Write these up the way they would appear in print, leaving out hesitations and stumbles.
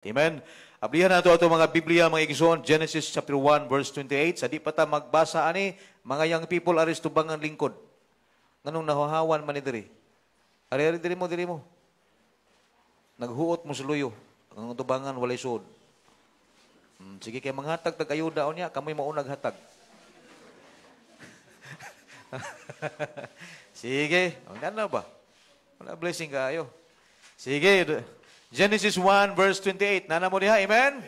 Amen. Ablihan nato ato mga Biblia, mga igsoon, Genesis chapter 1, verse 28. Sa di pa ta magbasa ani, mga young people aris tubangan lingkod. Nganong nahahawan man ni diri? Ari diri mo. Naghuot mo suluyo. Ang tubangan walay sud. Sige kay manghatag tag ayuda unya, kamoy maunag hatag. Sige, ano ba? Wala blessing kayo. Sige, Genesis 1 verse 28. Nana mo diha, amen?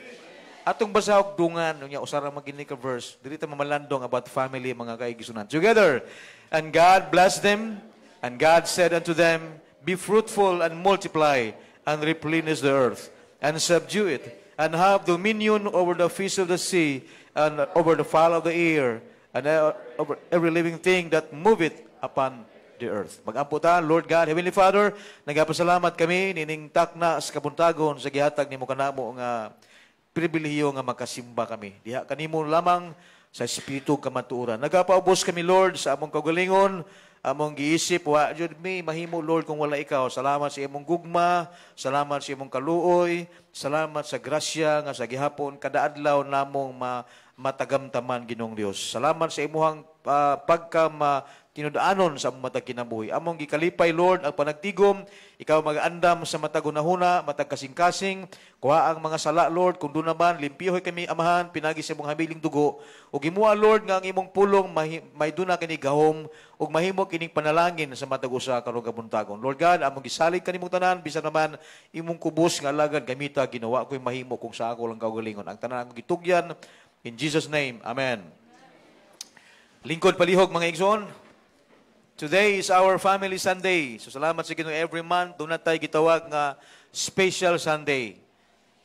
Atong basahog dungan, unya usara magini ka verse. Dili ta mamalandong about family mga kaigisunan. Together. And God blessed them, and God said unto them, be fruitful and multiply, and replenish the earth, and subdue it, and have dominion over the fish of the sea, and over the fowl of the air, and over every living thing that moveth upon the earth. Mag-ampo ta, Lord God, Heavenly Father, nagapasalamat kami nining takna sa kabuntagon sa gihatag nimo kanamo nga pribilehiyo nga makasimba kami. Diha kanimo lamang sa espiritu kamatuoran. Nagapaubos kami, Lord, sa among kaugalingon, among giisip, wa jud mi mahimo, Lord, kung wala ikaw. Salamat sa imong gugma, salamat sa imong kaluoy, salamat sa grasya nga sa gihapon kada adlaw namong matagamtaman Ginoong Dios. Salamat sa imuhang tinudaanon sa matag kinabuhi. Among gikalipay, Lord, ang panagtigom, ikaw mag-andam sa matag hunahuna, matag kasing-kasing, kuha ang mga sala, Lord, kung doon naman, limpihoy kami, Amahan, pinagi sa imong habiling dugo, ug gimuha, Lord, nga ang imong pulong, may duna kini gahom, ug mahimo kining panalangin sa matag usa karong kabuntagon. Lord God, among gisalig kanimong tanan, bisan naman imong kubos nga alagad gamita, ginawa ko'y mahimo kung sa ako lang kaugalingon. Ang tanan among gitugyan, in Jesus' name, Amen. Lingkod palihog, mga igsoon. Today is our Family Sunday. So salamat sa Ginoo, every month doon na tayo gitawag nga Special Sunday.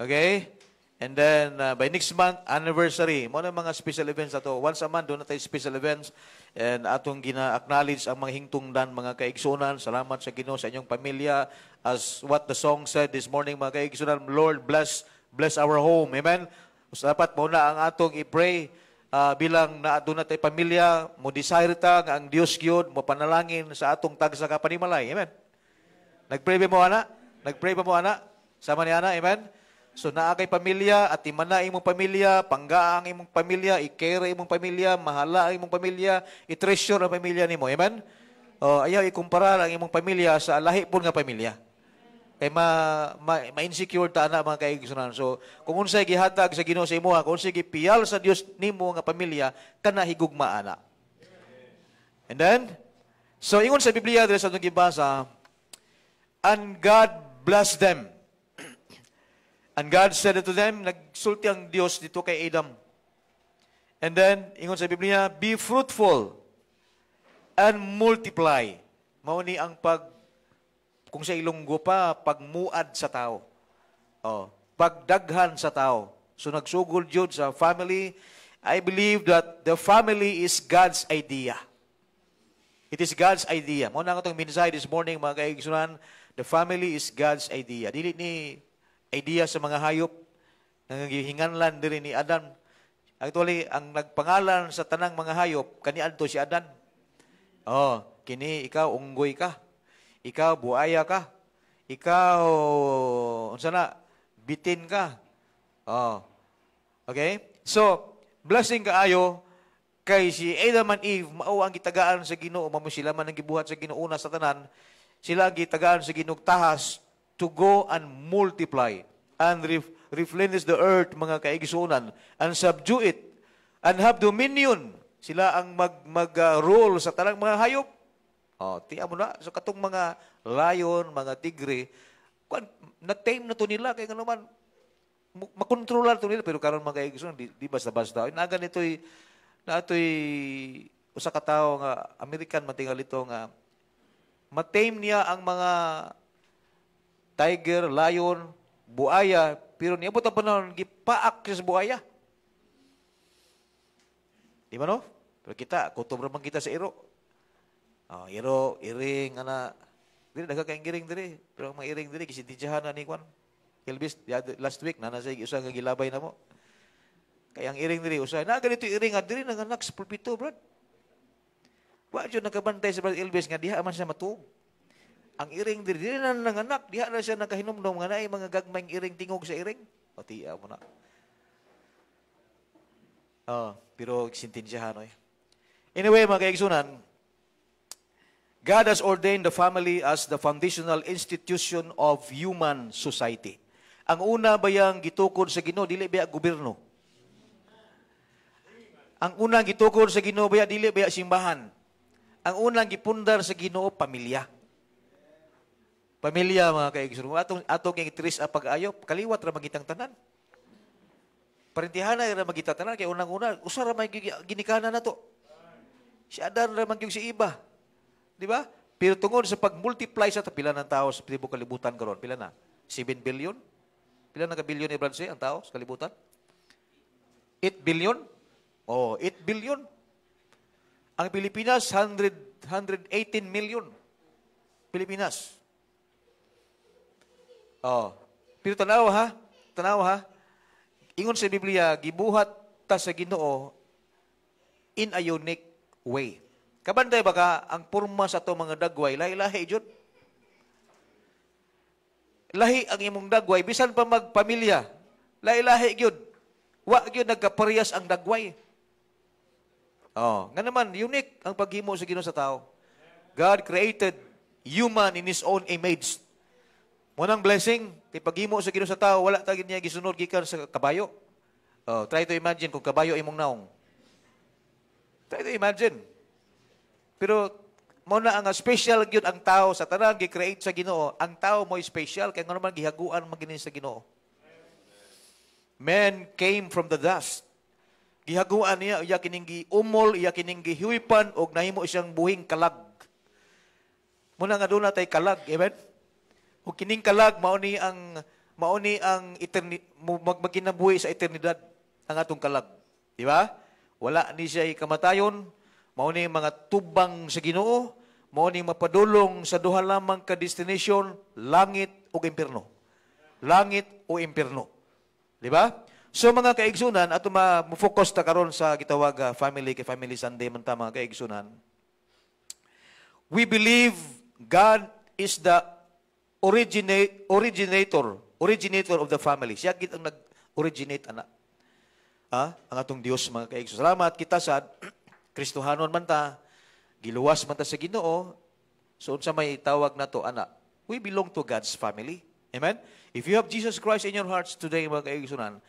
Okay? And then by next month, anniversary. Mo na mga special events ato. Once a month doon na tayo special events. And atong gina-acknowledge ang mga hingtungdan, mga kaigsunan. Salamat sa Ginoo sa inyong pamilya. As what the song said this morning, mga kaigsunan, Lord, bless our home. Amen? So dapat mo na ang atong i-pray bilang doon natin pamilya, mo desire ta nga ang Dios gyud mo panalangin sa atong tagsa ka panimalay. Amen. Nagpray ba mo ana? Nagpray ba mo ana? Sama ni ana, amen. So naa kay pamilya at imana imong pamilya, panggaang imong pamilya, i-care imong pamilya, mahala imong pamilya, i-treasure ang pamilya nimo. Amen. O ayaw ikumpara ang imong pamilya sa lahi pud nga pamilya. Kay ma-insecure ta na mga kaigsunan. So, kung unsay gihatag sa Ginoo sa imuha, kung unsay gipiyal sa Dios nimo nga pamilya, kana higugma ana. And then, so ingon sa Biblia diri sa atong gibasa, and God blessed them. And God said unto them, nagsulti ang Dios dito kay Adam. And then, ingon sa Biblia, be fruitful and multiply. Mao ni ang kung sa Ilonggo pa, pagmuad sa tao. Pagdaghan sa tao. So nagsugol jud sa family. I believe that the family is God's idea. It is God's idea. Mao na nga itong mensahe this morning, mga kaigsunan. The family is God's idea. Dili ni idea sa mga hayop. Nangihinganlan diri ni Adan. Actually, ang nagpangalan sa tanang mga hayop, kaniadto si Adan. Kini ikaw, unggoy ka. Ikaw, buaya ka. Ikaw, unsa na, bitin ka. Okay? So, blessing kaayo kay si Adam and Eve, mao ang gitagaan sa Ginoo, mamo sila man ang gibuhat sa Ginoo una sa tanan, sila ang gitagaan sa Ginoo tahas to go and multiply and replenish the earth, mga kaigsunan, and subdue it and have dominion. Sila ang mag-rule sa tanang mga hayop. Tiyan mo na. So, katong mga lion, mga tigre, na-tame na to nila. Kaya nga naman, makontrolar to nila. Pero karon mga kaigsunan, di basta-basta. Inagan ito'y usa ka tawo nga, American matingal ito nga, matame niya ang mga tiger, lion, buaya, pero niabot ang panahon, gipaak siya sa buaya. Di ba no? Pero kita, kutob naman kita sa iro. Iro, iring, ana. Dili, nagkakaing iring diri. Pero ang mga iring diri, kisintidyahan na ni Kwan. Elvis, last week, nanasay usa nga gilabay na mo. Kaya ang iring diri, usa. Na ganito iring, diri nanganak sa pulpito, brad. Wa dyan nakabantay sa Brad Elvis nga diha man siya matuog. Ang iring diri na nanganak, diha na siya nakahinumdom nga na mga gagmayng iring tingog sa iring. O tiya mo na. Pero sintensyahan eh. Anyway, mga kaigsunan, God has ordained the family as the foundational institution of human society. Ang una bayang gitukod sa Ginoo dili baya gobyerno. Ang unang gitukod sa Ginoo baya dili baya simbahan. Ang unang gipundar sa Ginoo pamilya. Pamilya mga kaigsunan. Atong kay tris pag-ayo, kaliwat ra magitang tanan. Parintihan na magita tanan kay unang-una usa ra may ginikanan nato. Si Adan ra man si iba. Di ba? Pero tungod sa pag-multiply sa pila ng tao sa tibuok kalibutan karon, pila na? 7 billion? Pila na ka billion ni Branse ang tao sa kalibutan? 8 billion? 8 billion. Ang Pilipinas 118 million. Pilipinas. Pero tanaw ha. Ingon sa Biblia, gibuhat ta sa Ginoo in a unique way. Kabanday baka ang porma sa to mga dagway, lahi-lahi jud. Lahi ang imong dagway, bisan pa magpamilya, lahi-lahi jud. Wa jud nagkaparehas ang dagway. Nga naman, unique ang paghimo sa Ginoo sa tao. God created human in His own image. Munang blessing, ti paghimo sa Ginoo sa tao, wala ta gid niya gisunod gikan sa kabayo. Try to imagine kung kabayo imong naong. Try to imagine. Pero mo na ang special gyud ang tao sa tanang gi-create sa Ginoo. Ang tao mo special kay ngano man gihaguan magini sa Ginoo. Man came from the dust. Gihaguan niya iya kining giumol, iya kining gihuipan og nahimo siyang buhing kalag. Muna nga aduna tay kalag, amen. O kining kalag mauni ang magkinabuhi sa eternidad ang atong kalag. Di ba? Wala ni siya kamatayon, mauni mga tubang sa Ginoo, mauni mapadulong sa duha lamang ka destination, langit o impierno. Langit o impierno. Di ba? So mga kaigsunan, ato ma-focus ta karon sa gitawag family kay Family Sunday man ta mga kaigsunan. We believe God is the originator of the family. Siya gid ang nag-originate ana. Ang atong Dios mga kaigsunan. Salamat kita sa Kristohanon man ta, giluwas man ta sa Ginoo. So unsa may tawag nato ana? We belong to God's family. Amen. If you have Jesus Christ in your hearts today mga kaigsunan,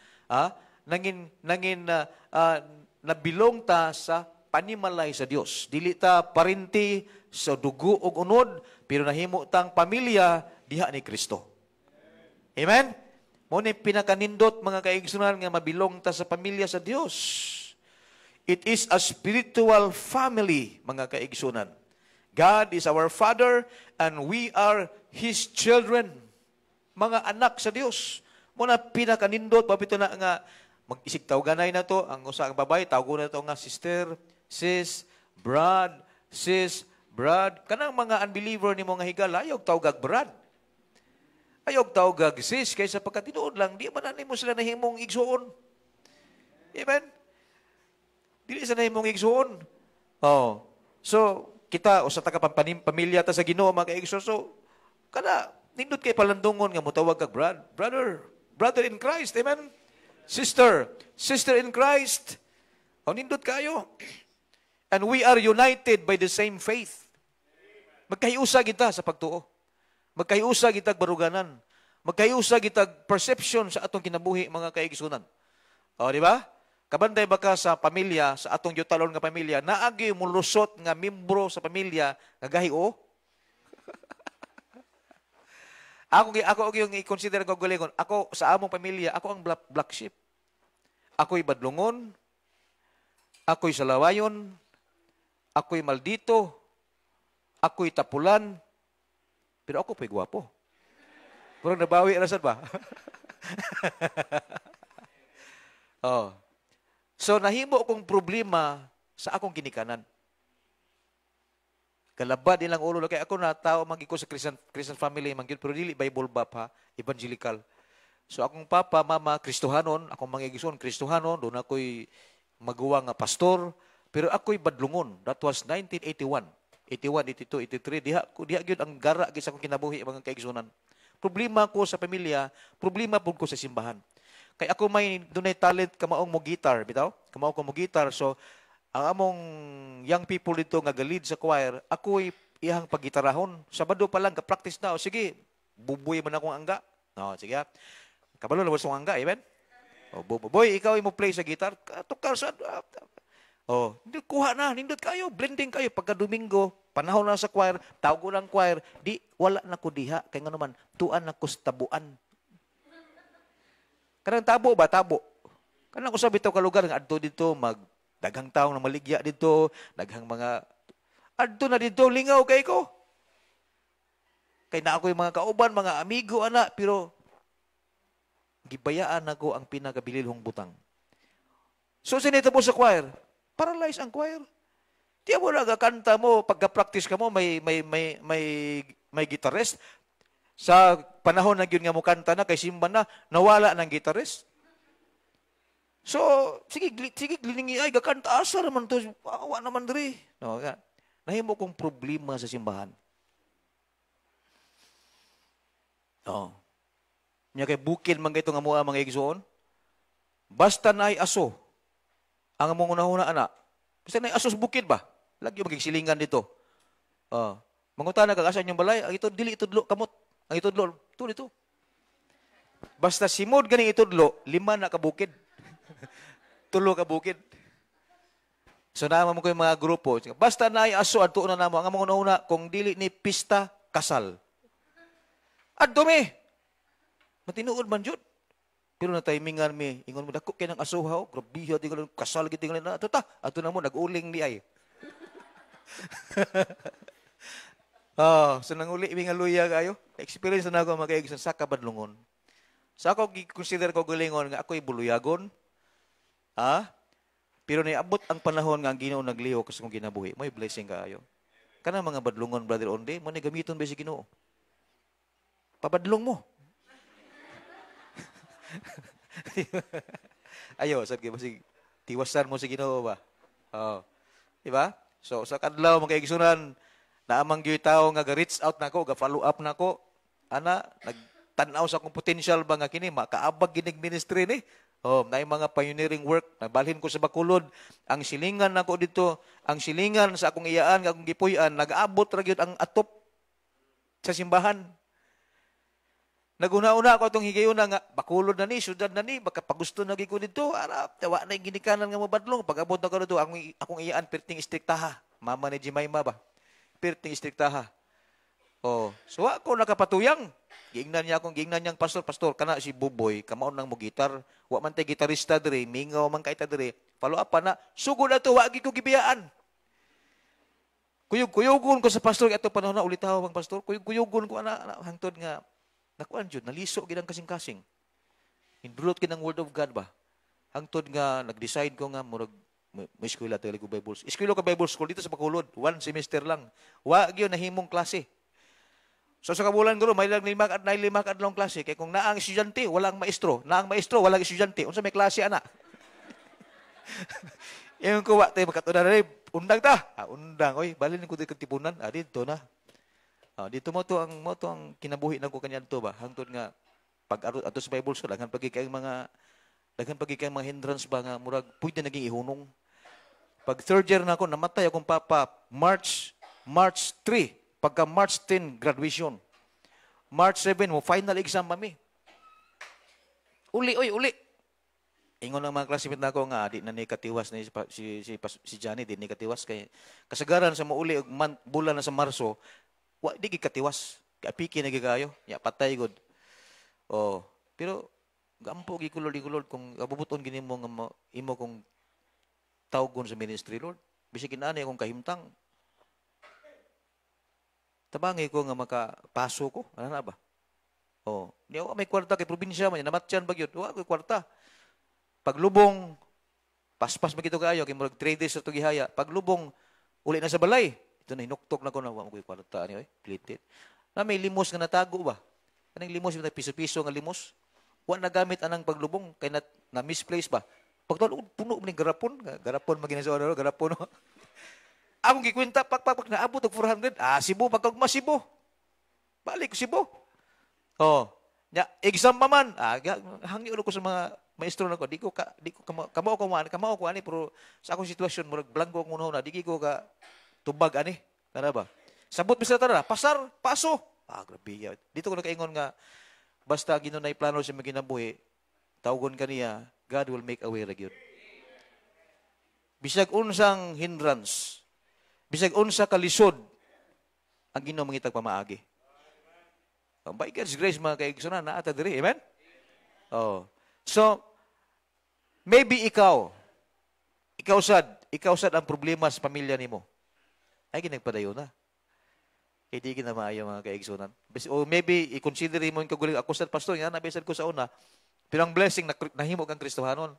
nabilong ta sa panimalay sa Dios. Dili ta parinti sa dugo ug unod, pero nahimo tang pamilya diha ni Kristo. Amen? Mo ni pinakanindot mga kaigsunan nga mabilong ta sa pamilya sa Dios. It is a spiritual family, mga kaigsunan. God is our Father and we are His children. Mga anak sa Dios. Mo na pinakanindot, mapito na nga mag-isig tawganay na to, ang usa ang babae, tawgo na to nga sister, sis, brad, kanang mga unbeliever ni mga higala, ayog tawgag brad. Ayog tawgag sis, kaysa pagkatinuod lang, di man na mo sila nahimong igsuon. Amen? Dili sa nahimong igsuon. So, kita, o sa pamilya ta sa Ginoo, mga kaigsuon, so, kada, nindot kay palandungon nga mutawag kag brother in Christ, amen? Sister in Christ. Nindot kayo. And we are united by the same faith. Magkahiusa kita sa pagtuo. Magkahiusa kita baruganan. Magkahiusa kita perception sa atong kinabuhi mga kaigsunan. Di ba? Kabanday baka sa pamilya, sa atong yutalon nga pamilya, naagi mulusot nga membro sa pamilya nga gahiyo. Ako yung i-consider ko galingon. Ako sa among pamilya, ako ang black sheep. Ako'y badlungon. Ako'y salawayon. Ako'y maldito. Ako'y tapulan. Pero ako po'y gwapo. Pero nabawi rasan ba? So nahimo akong problema sa akong ginikanan. Kalabad nilang ulo. Kaya ako na tao magiko sa Christian family mangyud pero dili Bible bap ha, evangelical. So akong papa, mama, Kristohanon, akong mga igsoon Kristohanon, doon ako'y magawa nga pastor, pero ako'y badlungon. That was 1981. 81, 82, 83, diha gyud ang gara gid sa akong kinabuhi mga kaigsunan. Problema ko sa pamilya, problema pud ko sa simbahan. Kay ako may dunay talent kamaong mo guitar, bitaw? Kamaong ko mo guitar. So, ang among young people dito nga galid sa choir, ako'y iyang paggitarahon. Sabado pa lang, ka-practice na. O sige, bubuy man akong angga. No, sige ha. Kabalo na sa angga, amen? O, boy, ikaw mo play sa guitar. Tukar sa... Oh, kuha na, nindot kayo, blending kayo. Pagka Domingo, panahon na sa choir, tawag ko ng choir, di, wala na ko diha. Kaya nga naman, tuan na ko sa tabuan. Kanang tabo ba? Tabo. Kanang ko sa bitaw kalugar, nga adto dito, daghang taong na maligya dito, daghang mga, adto na dito, lingaw kay ko. Kaya na ako yung mga kauban, mga amigo, ana, pero, gibayaan ako ang pinakabililhong butang. So, sinita po sa choir, paralyze ang choir. Di mo nagkakanta mo, pagka-practice ka mo, may guitarist. Sa panahon na yun nga mo kanta na, kay simba na, nawala ng guitarist. So, sige, gliningi, ay, gakanta, asa naman to, awa naman diri. No, nahimo kong problema sa simbahan. No. Nya kay bukid man kayto nga mga igsoon. Basta na ay aso, ang among unahuna anak. Basta na asos bukid ba? Lagi magigsilingan dito. Mangutana kag asa inyong balay, ang ito dili itudlo kamot. Ang itudlo dito. Basta simod ganing itudlo, 5 na ka bukid. 3 ka bukid. So naman mo ko yung mga grupo. Basta na ay aso adto na namo ang among unahuna kung dili ni pista kasal. Adto mi. Matinuod man jud. Pero na timingan mi, ingon mo dako kay nang asuhaw, grabe ha tingal kasal gid tingal na. Ato na mo nag-uling di ay. So nanguli mi nga luya kayo. Experience na ako makaig sa kabadlungon. Sa ako gi-consider ko galingon nga ako'y buluyagon. Pero niabot ang panahon nga ang Ginoo nagliho sa akong ginabuhi. May blessing kaayo. Kana mga badlungon brother onde, mo ni gamiton ba si Ginoo? Pabadlong mo. Ayo, sad kay basig tiwasan mo sa Ginoo ba? Di ba? So sa kadlaw mga kaigsunan, naamang gyud tawo nga ga-reach out nako, ga-follow up nako. Ana, nagtan-aw sa akong potential ba nga kini makaabag ginig ministry ni. Naay mga pioneering work, nabalhin ko sa Bacolod. Ang silingan nako dito, ang silingan sa akong iyaan, akong gipuy-an, nag-aabot ra gyud ang atop sa simbahan. Naguna-una ako itong higayon nga, Bacolod na ni, syudad na ni, baka pagusto na ko dito, tawa na yung ginikanan nga mabadlong, pag-abot na ko dito, akong iyaan, perting istriktaha. Mama ni Jimayma ba? Perting istriktaha. So ako nakapatuyang. Giingnan niyang pastor, kana si Buboy, kamaon nang mo gitar, wa man tay gitarista diri, mingaw man kay ta diri. Follow up pa na, sugod na to, wa gi ko gibiyaan. Kuyog-kuyogon ko sa pastor, ato panahon na ulitaw ang pastor, kuyog-kuyogon ko ana hangtod nga nakuan jud, naliso gid ang kasing-kasing. Inbulot gid ang word of God ba. Hangtod nga nag-decide ko nga murag may eskwela tayo ko Bible. Eskwela ka Bible school dito sa Bacolod, 1 semester lang. Wa gyud nahimong klase. So sa kabulan guro may lima kadlong klase kay kung naang estudyante walang maestro, naang maestro walang estudyante, unsa may klase ana? Yung ko wa tay makatuna na undang ta. Undang oy, balin ko dito tipunan. Dito na. Dito mo to ang kinabuhi nako kaniadto ba hangtod nga pag ato sa Bible school daghan pagi kay mga hindrance ba nga murag pwede naging ihunong. Pag third year na ako namatay akong papa March 3 pagka March 10 graduation. March 7 mo final exam mami. Uli. Ingon ang mga classmate nako nga di na ni katiwas ni si Johnny di ni katiwas kay kasagaran sa mauli og bulan na sa Marso. Wa di gikatiwas. Kapiki na gigayo. Ya patay gud. Pero gampo gikulod kung abubuton gini mo nga imo kung tawgon sa ministry Lord. Bisig inani akong kahimtang. Tabangi ko nga makapaso ko. Ano na ba? Di ako may kwarta kay probinsya man namatyan bagyod. Wa ko kwarta. Paglubong paspas magito kayo kay murag 3 days sa tugihaya. Paglubong uli na sa balay. Ito na, hinuktok na ko na, wala ko yung kwarta niyo, plitit. Na may limos nga natago ba? Anong limos, yung piso-piso nga limos? Wala nagamit anang paglubong, kaya na-misplace ba? Pagtawag, puno mo ng garapon maginasawa na, garapon. Akong gikwenta, pak, naabot ng 400. Cebu, pagkagma Cebu. Balik ko Cebu. Exam pa man. Hangi ulo ko sa mga maestro nako, di ko kamao ko ani pero sa akong sitwasyon murag blanco ang una di ko ka tubag ani. Kana ba? Sabot bisita tara, pasar, paso. Grabe. Dito ko nakaingon nga basta ginunay plano sa maginabuhi, tawgon kaniya, God will make a way ra gyud. Bisag unsang hindrance, bisag unsa ka lisod, ang Ginoo mangitag pamaagi. By God's grace, mga kaigsunan, naata diri. Amen? Oh. So, maybe ikaw sad ang problema sa pamilya nimo. Ay, ginagpadayo na. Kaya di na maayo mga kaigsunan. O maybe, i-consider mo yung kaguling, ako sad pastor, yan, nabisan ko sa una, pero ang blessing, nahimo kang Kristohanon.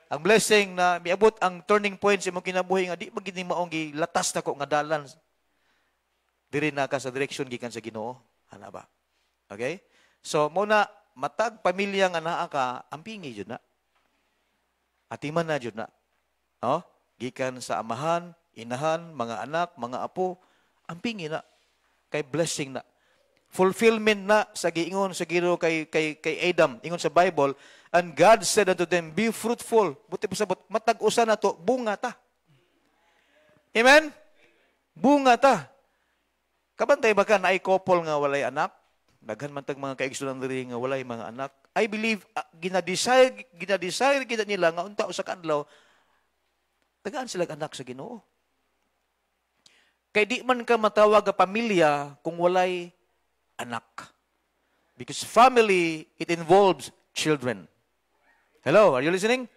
Ang blessing na miabot ang turning point sa imong kinabuhi nga di magini maong gilatas nako nga dalan. Diri na ka sa direksyon gikan sa Ginoo. Ana ba? Okay? So muna matag pamilya nga naa ka, ampingi jud na. Atiman na jud na. Oh, gikan sa amahan, inahan, mga anak, mga apo, ampingi na. Kay blessing na. Fulfillment na sa giingon sa Ginoo kay Adam, ingon sa Bible, and God said unto them, be fruitful. Buti pasabot, matag-usa na to, bunga ta. Amen? Bunga ta. Kabantay ba ka na ay couple nga walay anak? Daghan man tag mga kaigsunan diri nga walay mga anak. I believe ginadesire kita nila nga unta usa ka adlaw tagaan sila anak sa Ginoo. Kay di man ka matawag nga pamilya kung walay anak. Because family, it involves children. Hello, are you listening?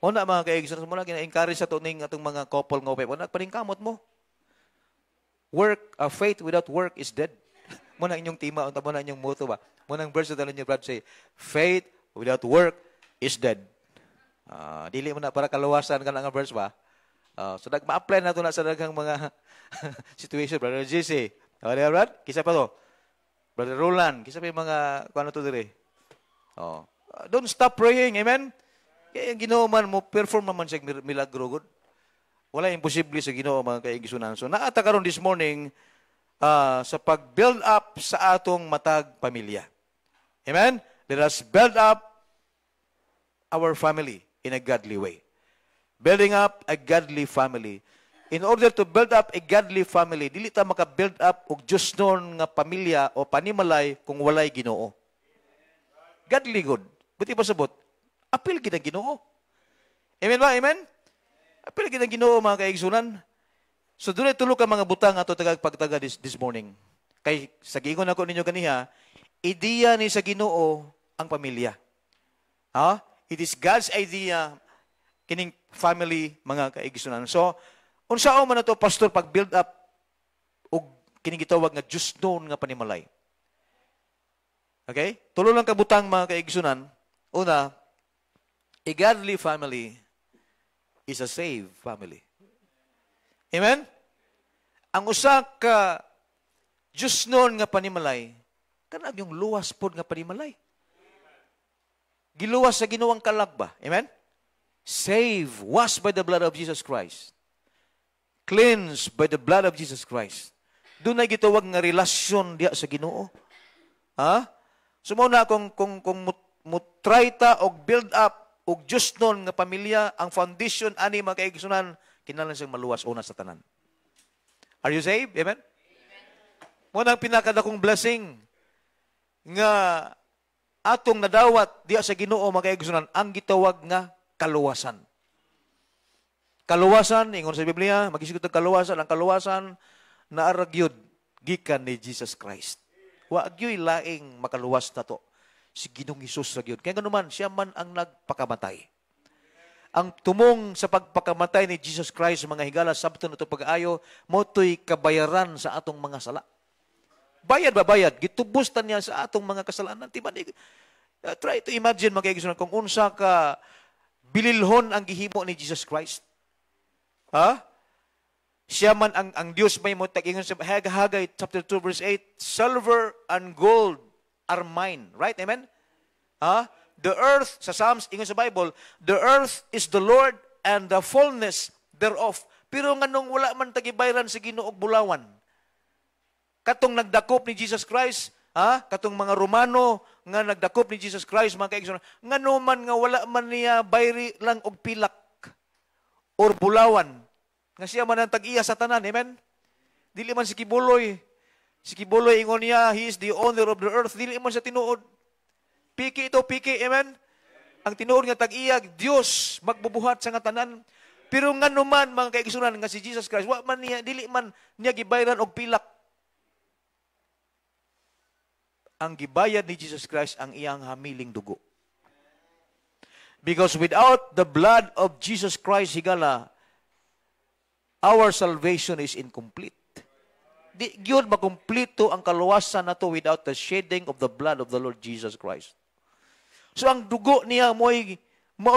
Una mga kaigsunan mo na gina-encourage sa tuning atong mga couple nga upay. Una paningkamot mo. Faith without work is dead. Muna inyong tema, unta mo na inyong motto ba? Muna ang verse na niyo, Brad, say, faith without work is dead. Dili mo na para kaluwasan ka na nga verse ba? So, ma-apply na ito na sa daghang mga situation. Brother JC, Brad? Kisa pa to? Brother Roland, kisa pa yung mga, kung ano to dire? Don't stop praying, amen? Kaya yung Ginoo man mo, perform naman siya milagro, good. Wala imposible sa Ginoo mga kaigsunan. So naata karon this morning sa pag-build up sa atong matag pamilya. Amen? Let us build up our family in a godly way. Building up a godly family. In order to build up a godly family, dili ta maka-build up og Dios non nga pamilya o panimalay kung walay Ginoo. Godly good. Buti pa sabot. Apil gid ang Ginoo. Amen ba? Amen? Apil gid ang Ginoo mga kaigsunan. So dunay tulo ka mga butang ato pagtaga this morning. Kay sa giingon ako ninyo kaniha, ideya ni sa Ginoo ang pamilya. It is God's idea kining family mga kaigsunan. So unsaon man nato pastor pag build up og kining gitawag nga Dios known nga panimalay. Okay? Tulo lang ka butang mga kaigsunan. Una, a godly family is a saved family. Amen? Ang usa ka Diyos noon nga panimalay, kanang yung luwas pod nga panimalay. Giluwas sa Ginoo ang kalag ba? Amen? Saved, washed by the blood of Jesus Christ. Cleansed by the blood of Jesus Christ. Doon na gitawag nga relasyon diya sa Ginoo. Sumuna kung try ta og build up og Diyos noon nga pamilya, ang foundation ani mga kaigsunan, kinahanglan siyang maluwas una sa tanan. Are you saved? Amen? Muna ang pinakadakong blessing nga atong nadawat diya sa Ginoo mga kaigsunan, ang gitawag nga kaluwasan. Kaluwasan, ingon sa Biblia, magisigot ang kaluwasan, ang kaluwasan na aragyod gikan ni Jesus Christ. Wa agyoy laing makaluwas na to. Si Ginoong Hesus ra gyud. Kaya ganuman siya man ang nagpakamatay. Ang tumong sa pagpakamatay ni Jesus Christ mga higala sabton ato pag-aayo motoy kabayaran sa atong mga sala. Bayad ba bayad? Gitubos ta niya sa atong mga kasalanan. Try to imagine mga kaigsunan kung unsa ka bililhon ang gihimo ni Jesus Christ. Siya man ang Dios may mo tag-ingon sa Haggai chapter 2 verse 8, silver and gold are mine. Right? Amen? The earth, sa Psalms, ingon sa Bible, the earth is the Lord and the fullness thereof. Pero nga nung wala man tagibayran sa Ginoo og bulawan, katong nagdakop ni Jesus Christ, Katong mga Romano nga nagdakop ni Jesus Christ, mga kaigsunan, nga naman nga wala man niya bayri lang og pilak or bulawan. Nga siya man ang tag-iya sa tanan, amen? Dili man si Kibuloy. Si Kibuloy ingon niya, he is the owner of the earth. Dili man siya tinuod. Piki ito, piki, amen? Ang tinuod nga tag-iya, Dios magbubuhat sa nga tanan. Pero nga naman, mga kaigsunan, nga si Jesus Christ, wa man niya, dili man niya gibayran og pilak. Ang gibayad ni Jesus Christ ang iyang hamiling dugo. Because without the blood of Jesus Christ, higala, our salvation is incomplete. Di gyud makumpleto ang kaluwasan nato without the shedding of the blood of the Lord Jesus Christ. So ang dugo niya mo'y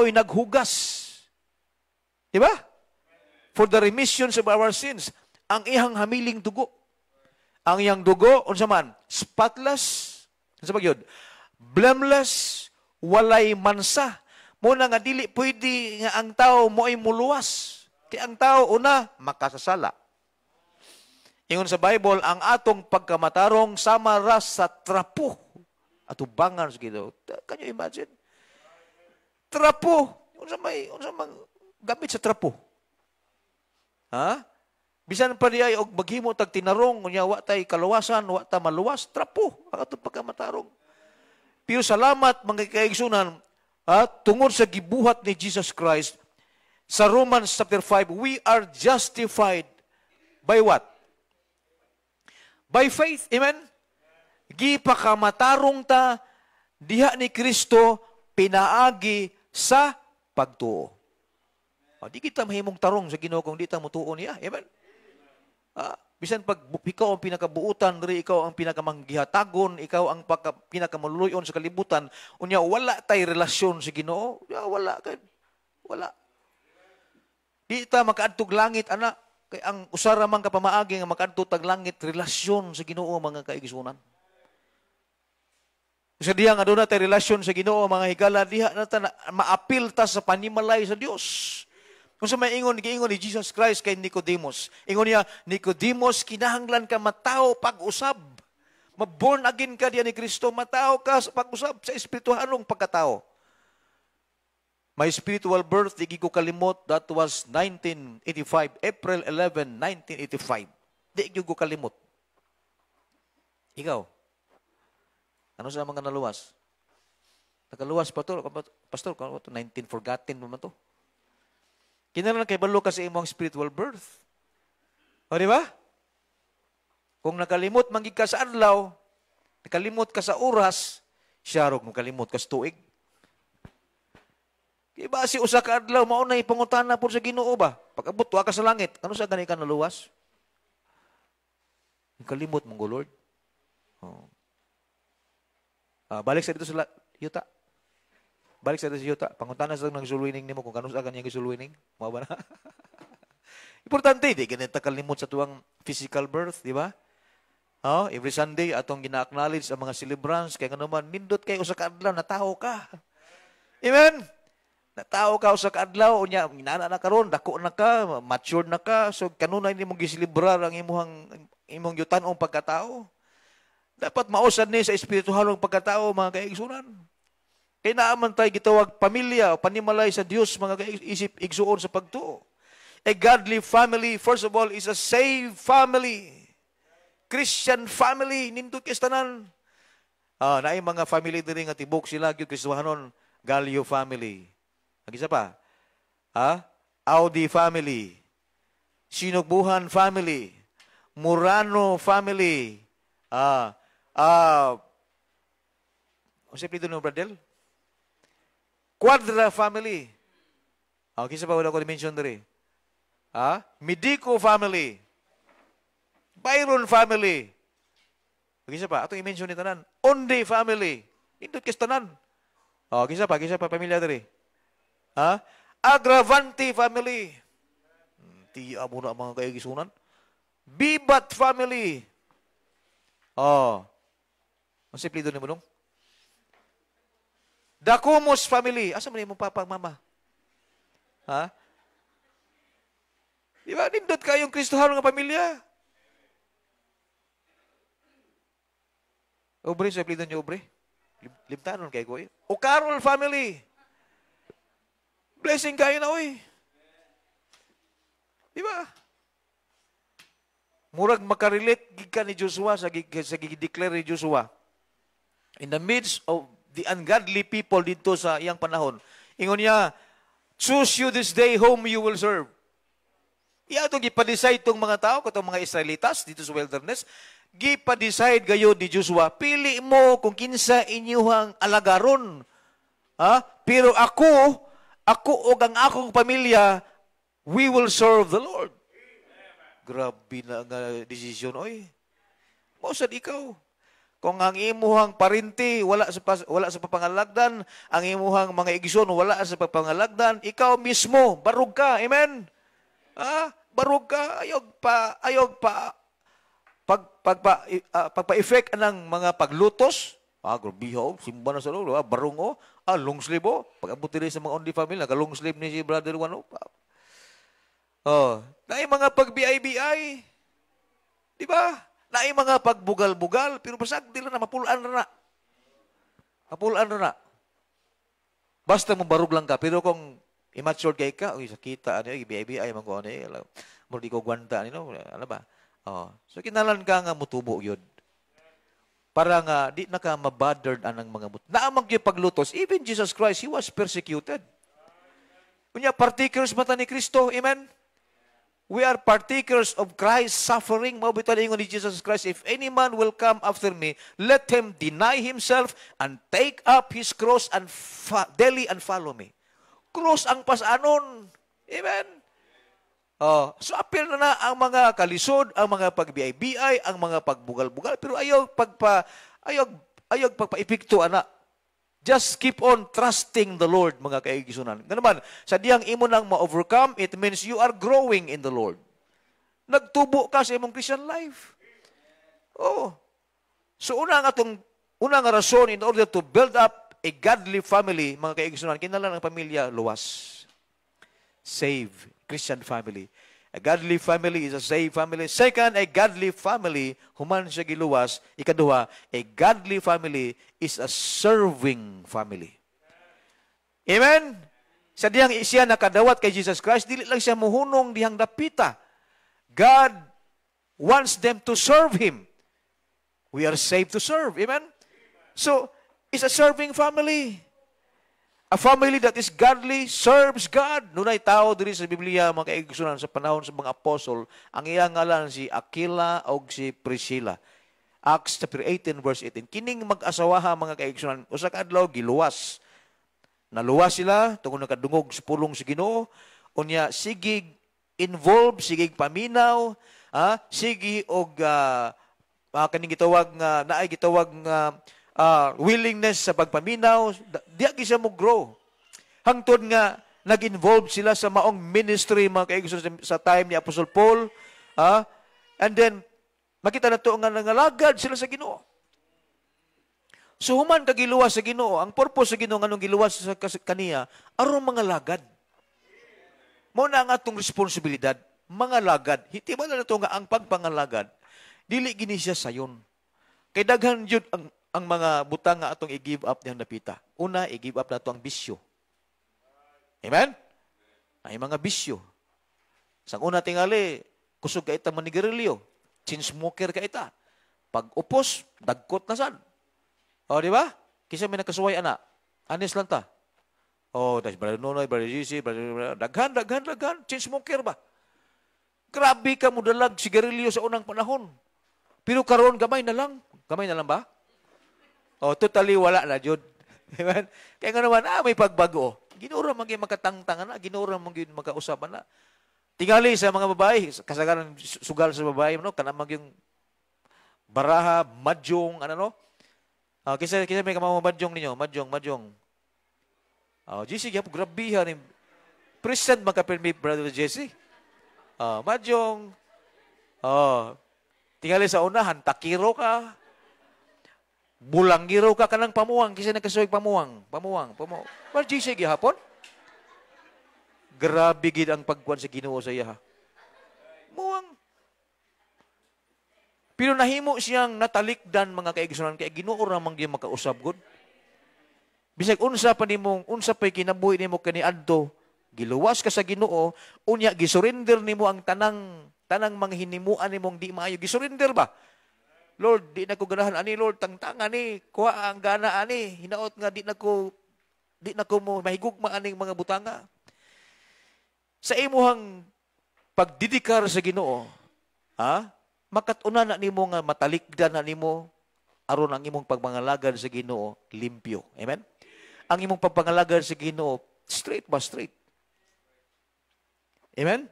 naghugas. Diba? For the remissions of our sins. Ang iyang hamiling dugo. Ang iyang dugo, unsa man, spotless, unsa ba gyud? Blameless, walay mansa. Muna nga dili pwede nga ang tao mo'y muluwas. Kaya ang tao, una, makasasala. Ingon sa Bible, ang atong pagkamatarong sama ras sa trapo. At ubangan sa Ginoo. Can you imagine? Trapo. Unsa mang gamit sa trapo? Bisan pa diay og maghimo tag tinarong, unya wa tay kaluwasan, wa ta maluwas, trapo ang atong pagkamatarong. Pero salamat mga kaigsunan, tungod sa gibuhat ni Jesus Christ, sa Romans chapter 5, we are justified by what? By faith. Amen? Gipakamatarong ta, diha ni Kristo, pinaagi sa pagtuo. Di kita mahimong tarong sa Ginoo kung di ta mutuo niya. Amen? Bisan pag ikaw ang pinakabuutan, ikaw ang pinakamangihatagon, ikaw ang pinakamaluluyon sa kalibutan, unya wala tay relasyon sa Ginoo, wala. Di ta makaadtog langit, anak. Kay ang usara man kapamaagi nga makaadto tag langit, relasyon sa Ginoo, mga kaigsunan. Sa diha nga doon natin relasyon sa Ginoo, mga higala, diha natin maapil ta sa panimalay sa Dios. Kung sa may ingon ni Jesus Christ kay Nicodemus, ingon niya, Nicodemus, kinahanglan ka matao pag-usab. Maborn again ka diya ni Kristo, matao ka sa pag-usab sa espirituhalong pagkatao. My spiritual birth, di ko kalimot, that was 1985, April 11, 1985. Di ko kalimot. Ikaw, ano sa mga naluwas? Nakaluwas pa to, Pastor, 19 forgotten mo man to. Kinahanglan kay balo ka sa imong spiritual birth. O di ba? Kung nakalimot manggig ka sa adlaw, nakalimot ka sa oras, siya rog makalimot ka sa tuig. Iba si usa ka adlaw mao na ipangutana po sa Ginoo ba? Pag-abot wa ka sa langit, ano sa gani ka naluwas? Kalimot mong Lord. Balik sa dito sa yuta. Balik sa dito sa yuta. Pangutana sa nang sulwining nimo kung kanus sa kanya sulwining. Mao ba na? Importante, di ganito kalimot sa tuwang physical birth, di ba? Every Sunday, atong gina-acknowledge ang mga celebrants, kaya naman, nindot kayo sa kaadlaw, natao ka. Amen? Natao ka sa kaadlaw, unya, inana na karon, dako na ka, matured na ka, so kanunay ni mong gisilibrar ang imong yutanong pagkatao. Dapat mausad ni sa espirituhalong pagkatao, mga kaigsunan. Kaya naaman tayo gitawag pamilya, o panimalay sa Diyos, mga kaisip, igsuon sa pagtuo. A godly family, first of all, is a saved family. Christian family, nindot kistanan. Naay mga family diri nga tibok sila, gyud Kristohanon, Galio family. Mag-isa pa. Audi family. Sinugbuhan family. Murano family. Ano pilido no, Bradel? Quadra family. Kisa pa wala ko dimension diri. Medico family. Byron family. Kisa pa, atong i-mention ni tanan. Onde family. Indot kis tanan. Kisa pa pamilya diri. Agravante family. Tiya mo na mga kaigisunan. Bibat family. Ang simplido ni mo nung? Dacumos family. Asa mo ni mo papa, mama? Di ba? Nindot kayong Kristohan ng pamilya. Obre, sa apelido niyo, Obre. Limtanon kay ko eh. O Carol family. Blessing kayo na, oy. Di ba? Murag makarelate gid ka ni Joshua sa gig-declare ni Joshua. In the midst of the ungodly people dito sa iyang panahon, ingon niya, choose you this day whom you will serve. Iya itong gipa-decide itong mga tao, itong mga Israelitas dito sa wilderness, gipa-decide gayo ni Joshua, pili mo kung kinsa inyuhang alagaron. Ha? Pero ako o ang akong pamilya, we will serve the Lord. Grabe na nga desisyon, oy. Mausad ikaw. Kung ang imuhang parinti wala sa papangalagdan, ang imuhang mga igsoon wala sa papangalagdan, ikaw mismo barug ka. Amen. Barug ka, ayog pa pagpa-effect ng mga paglutos. Grabiho, simba na sa lolo, barong o, long sleeve o. Pag-abot din sa mga only family, naka-long sleeve ni si Brother Juan o. Naay mga pag-BI-BI. Di ba? Naay mga pagbugal-bugal, pero basag dila na, mapulaan na. Mapulaan na. Basta mo barug lang ka, pero kung immature kay ka, sakita, BI-BI, man ko, mo di ko gwanta, ano ba? So, kinalan ka nga mutubo yun. Para nga, di na ka mabothered anang mga mutubo. Naamag yung paglutos, even Jesus Christ, He was persecuted. Kunya, partakers mata ni Kristo, amen? We are partakers of Christ's suffering. Mabitan ingon ni Jesus Christ, if any man will come after me, let him deny himself and take up his cross and daily and follow me. Cross ang pasanon. Amen? So appeal na ang mga kalisod, ang mga pag-BI-BI, ang mga pagbugal-bugal, pero ayaw pagpa-epekto, anak. Just keep on trusting the Lord, mga kaigisunan. Ganaman, sa diyang imo nang ma-overcome, it means you are growing in the Lord. Nagtubo ka sa imong Christian life. So una nga rason in order to build up a godly family, mga kaigisunan, kinahanglan ang pamilya luwas. Save, Christian family. A godly family is a saved family. Second, a godly family, human siya giluwas. Ikaduha, a godly family is a serving family. Amen? Sa diyang siya nakadawat kay Jesus Christ, dili lang siya muhunong dihang dapita. God wants them to serve Him. We are saved to serve. Amen? So, it's a serving family. A family that is godly serves God. Nunay tao diri sa Biblia, mga kaigsunan, sa panahon sa mga apostol, ang iyang ngalan si Aquila o si Priscilla. Acts chapter 18, verse 18. Kining mag-asawaha, mga kaigsunan, usa ka adlaw giluwas. Naluwas sila, tungkol nakadungog sa pulong sa Ginoo. Unya, sigig involved, sigig paminaw, sige og kaning gitawag nga, naay gitawag nga, willingness sa pagpaminaw, diya siya mo grow. Hangtod nga, nag-involve sila sa maong ministry, mga kaigsoon, sa time ni Apostle Paul. And then, makita na ito nga nangalagad sila sa Ginoo. So, human kagiluwas sa Ginoo, ang purpose sa Ginoo, anong giluwas sa kaniya, aron mga lagad. Muna nga itong responsibilidad, mga lagad. Hindi ba na ito nga ang pagpangalagad, dili gini siya sayon. Kay daghan yun ang mga butang nga atong i-give up niyang napita. Una, i-give up na ito ang bisyo. Amen? Ay mga bisyo. Sang una tingali, kusog ka ita manigarilyo. Chinsmoker ka ita. Pag upos, dagkot na sad. Di ba? Kisa may nakasuway, ana. Anis lang ta. Dahil Brother Nonoy, Brother GC, daghan. Chinsmoker ba? Grabe ka mo dalag sigarilyo sa unang panahon. Pero karon gamay na lang. Gamay na lang ba? Totally wala na, Jud. Amen? Kaya nga naman, may pagbago. Ginura man yung makatangtangan na, ginura man yung makausapan na. Tingali sa mga babae, kasagaran sugal sa babae, kanamag yung baraha, madyong, kisa may kamamang madyong ninyo, madyong. Jesse, grabihan ni present magkapirmi, Brother Jesse. Madyong. Tingali sa unahan, takiro ka. Bulanggiro ka kanang pamuwang kasi nagkasuwag pamuwang. Well, Jesse, gihapon? Grabe gid ang pagkuan sa Ginoo sa iya. Muwang. Pero nahimo siyang natalikdan mga kaigsunan kay Ginoo ra man gyud makausab gud. Bisag unsa pa nimo, unsa pay kinabuhi nimo kaniadto, giluwas ka sa Ginoo, unya gisurrender nimo ang tanang mga hinimuan nimong di maayo. Gisurrender ba? Lord, di na ko ganahan ani, Lord, tangtangan ni, kuha ang gana ani, hinaot nga di na ko mo mahigugma aning mga butanga. Sa imuhang pagdidikar sa Ginoo, makatuna na nimo nga matalikdan na nimo aron ang imong pagpangalagan sa Ginoo limpyo. Amen? Ang imong pagpangalagan sa Ginoo straight ba straight. Amen?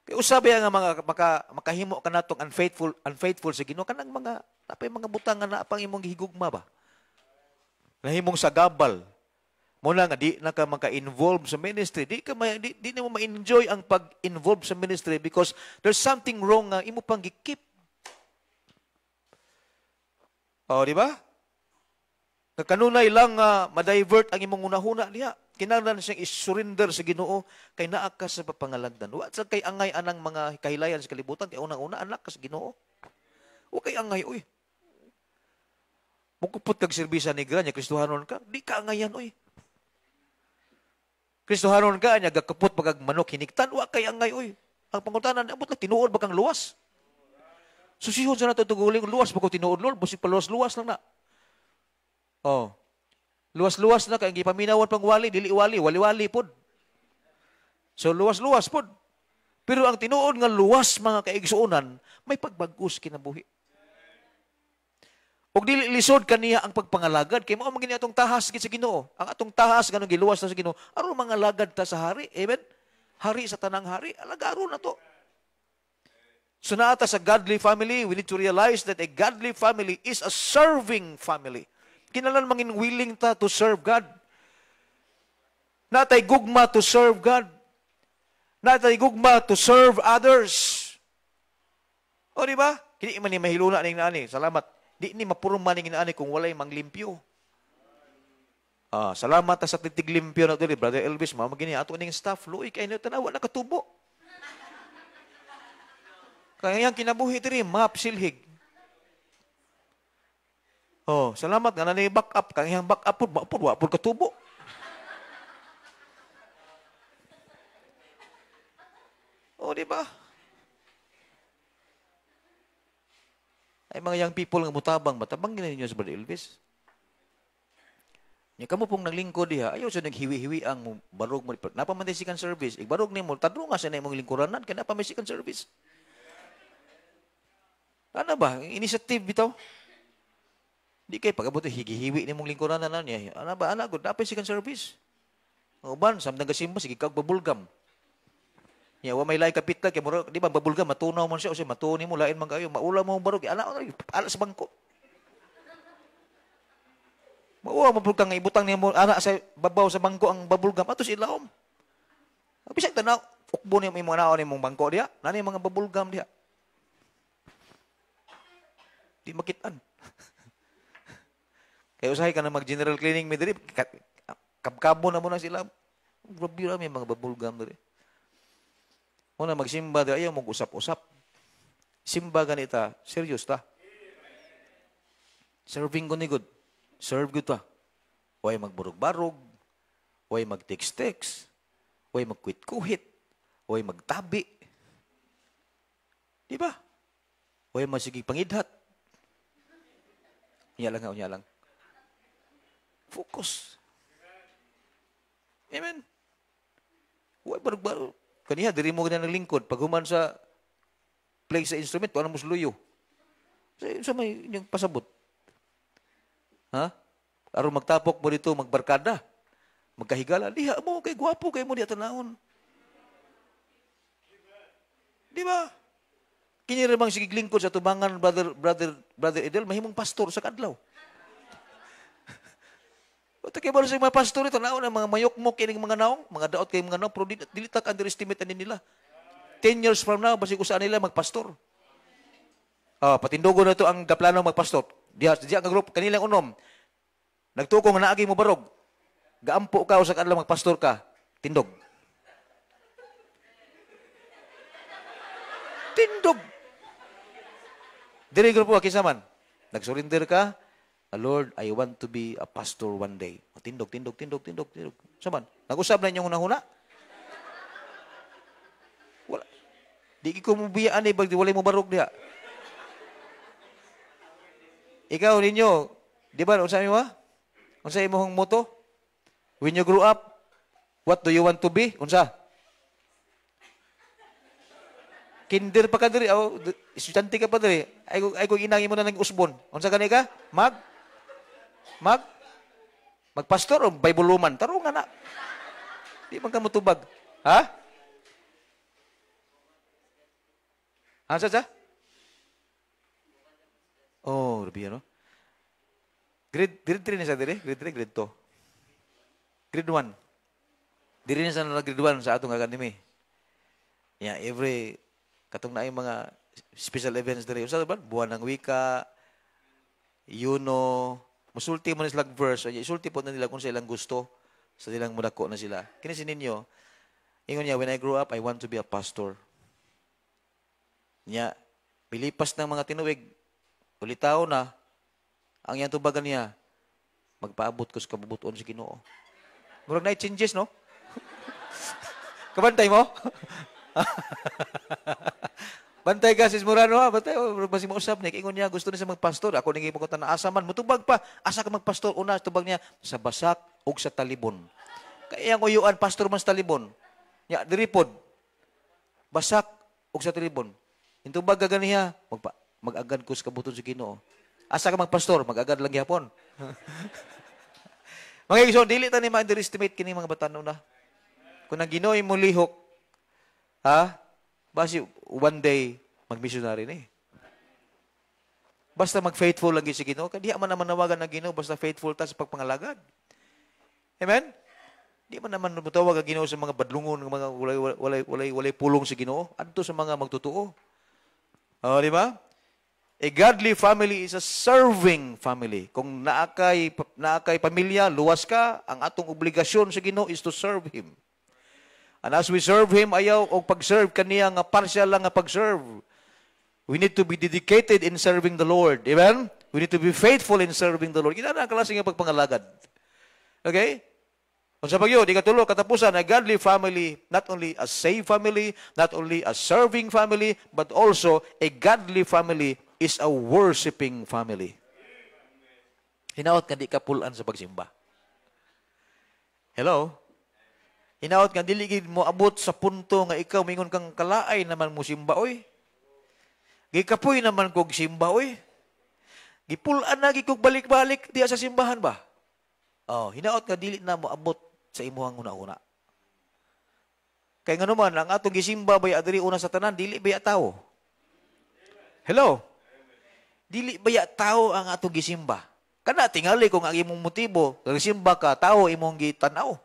Kaya usabi nga mga makahimo ka natong unfaithful sa Ginoo kanang mga napay mga butang nga napang imong gihigugma ba. Nahimong sagabal. Muna nga di na ka maka-involve sa ministry, di mo ma-enjoy ang pag-involve sa ministry because there's something wrong nga imo pang gikip. Oh, di ba? Kanunay lang ma-divert ang imong unahuna niya. Kinahanglan siyang isurrender sa Ginoo kay naa ka sa papangalagdan. Wa sa kay angay anang mga kahilayan sa kalibutan kay unang-una anak ka sa Ginoo. Wa kay angay oy. Mukupot kag serbisa negra nya Kristohanon ka, di ka angayan oy. Kristohanon ka nya gakapot pagag manok hiniktan, wa kay angay oy. Ang pangutanan abot na tinuod ba kang luwas? Susihon sa nato tuguling luwas ba ko tinuod Lord, busig pa luwas lang na. Oh. Luwas-luwas na kay gipaminawan pang wali, dili wali-wali pod. So luwas-luwas pod. Pero ang tinuod nga luwas mga kaigsuonan, may pagbag-os kinabuhi. Og dili lisod kaniya ang pagpangalagad kay mao magini atong tahas gid sa Ginoo. Ang atong tahas ganung giluwas na sa Ginoo, aron mga lagad ta sa hari. Amen. Hari sa tanang hari, alagaro na to. So naata sa godly family, we need to realize that a godly family is a serving family. Kinahanglan mangin willing ta to serve God. Natay gugma to serve God. Natay gugma to serve others. O di ba? Kini man ni mahiluna ning naani. Salamat. Di ni mapurma ning naani kung walay manglimpyo. Salamat ta sa titiglimpyo na to ni Brother Elvis, mao magini ato ning staff luoy kay na tanawa nakatubo. Kaya yang kinabuhi diri map silhig. Salamat nga na back up. Kaya back up po, wapod katubo. Di ba? Ay mga young people nga mutabang, matabang gina ninyo sa Brother Elvis. Nya kamo pong naglingkod diha, ayaw sa naghiwi-hiwi ang barog mo. Napamantisikan service. Igbarog nimo, tadro nga sa na imong lingkuranan, kaya napamantisikan service. Ano ba? Initiative bitaw. Di kay pag-abot higihiwi ni mong lingkuranan na niya. Ano ba? Anak, napay sikan service. Uban, samdang gasimba, sige kag babulgam. Wa may lain kapit ka, kay mura, di ba, babulgam, matunaw man siya, o siya, matuni mo, lain man kayo, maula mo barog, anak, ala sa bangko. Maua mo bulgang, ibutang niya mo, anak sa babaw sa bangko ang babulgam, ato si ilaom. Bisag tanaw, ukbo niya yung mga naon mong bangko diya, nani mga babulgam diya. Di makitaan. Kaya usahay ka na mag-general cleaning mi diri, kabkabo na mo na sila. Grabe may mga babulgam diri. Una magsimba diri, ayaw mong usap-usap. Simba ganita, serious ta. Serving ko ni good. Serve good ta. Huwag magburog-barog, huwag mag-text-text, huwag magkuhit-kuhit, huwag magtabi. Di ba? Huwag masigig pangidhat. Unya lang. Focus. Amen. Huwag barog-barog. Kaniya, diri mo ganyan ng lingkod. Pag human sa play sa instrument, wala mo sluyo. Sa may yung pasabot. Aron magtapok mo dito, magbarkada. Magkahigala. Diha mo, kay gwapo, kay mo di atanahon. Di ba? Kiniramang sige lingkod sa tubangan, brother Edel, mahimong pastor sa kadlaw. Ito kayo ba sa mga pastor ito, naon ang mga mayok-mok kining mga naong, mga daot kay mga naong, pero dili tak underestimate ani nila. 10 years from now, basi ko saan nila magpastor. Patindogo na ito ang gaplano magpastor. Diya ang group, kanilang unom, nagtukong na naagi mo barog, gaampo ka o sa kanila magpastor ka, tindog. Dili grupo kinsa man. Nag-surrender ka, Lord, I want to be a pastor one day. Tindog. Saman, nag-usab na inyong unang-una? Wala. Di ko mo biyaan eh, walay mo barog diya. Ikaw ninyo, di ba, unsa mo ha? Unsa imong motto? When you grow up, what do you want to be? Unsa? Kinder pa ka diri, estudyante ka pa diri. Ay ko inangi mo na ng usbon. Unsa gani ka? Magpastor o Bible-luman? Taro nga na. Di man ka mutubag. Ha? Sa? Oh, rabi ano? Grade 3 ni sa dire? Grade 3, grade 2. Grade 1. Diri ni sa grade 1 sa atong academy. Yeah, every katong na yung mga special events dire. Usa ba? Buwan ng wika, musulti mo na silang verse. Isulti po na nila kung sa ilang gusto. Sa ilang mudako na sila. Kinisin ninyo, ingon niya, when I grow up, I want to be a pastor. Niya, pilipas ng mga tinuig, ulitaw na, ang iyang tubagan niya, magpaabot ko sa kabubuton sa Ginoo. Murag na changes, no? Kabantay mo? Bantay ka, sis Murano, ha? Bantay, basi mausap niya. Ingon niya, gusto niya sa magpastor. Ako naging pagkutan na asa man. Mutubag pa. Asa ka magpastor? Una, tubag niya, sa basak o sa talibon. Kaya ang uyuan, pastor man sa talibon. Niya, diripod. Basak o sa talibon. Intubag ka ganiya, mag-agad ko sa kabuton sa Ginoo. Asa ka magpastor? Mag-agad lang gihapon. Mga igsoon, dili ta ni ma-underestimate kini mga batan na. Kung ang Ginoo mo lihok, ha? Basi, one day, mag-missionary ni. Basta mag-faithful lang si Ginoo. Di man naman nawagan ng Ginoo, basta faithful ta sa pagpangalagad. Amen? Di man naman matawag ang Ginoo sa mga badlungon, mga walay pulong si Ginoo. Adto sa mga magtutuo. Di ba? A godly family is a serving family. Kung naakay pamilya, luwas ka, ang atong obligasyon sa Ginoo is to serve Him. And as we serve Him, ayaw o pag-serve kaniya nga partial lang nga pag-serve. We need to be dedicated in serving the Lord. Amen? We need to be faithful in serving the Lord. Kita na ang klase nga pagpangalagad. Okay? Kung sa pagyo, di katulo, katapusan, a godly family, not only a saved family, not only a serving family, but also a godly family is a worshiping family. Hinaot ka di ka pulan sa pagsimba. Hello? Hinaot nga, diligid mo abot sa punto nga ikaw mingon kang kalaay naman mo simba, oy. Gikapoy naman kog simba, oy. Gipulan na, gikog balik-balik diya sa simbahan ba? Hinaot nga, dili na mo abot sa imuhang una-una. Kaya nga naman, ang atong gisimba baya adiri una sa tanan, dili baya tao. Hello? Dili baya tao ang atong gisimba. Kana, tingali kung ang imong motibo, gisimba ka, tao imong gitanaw.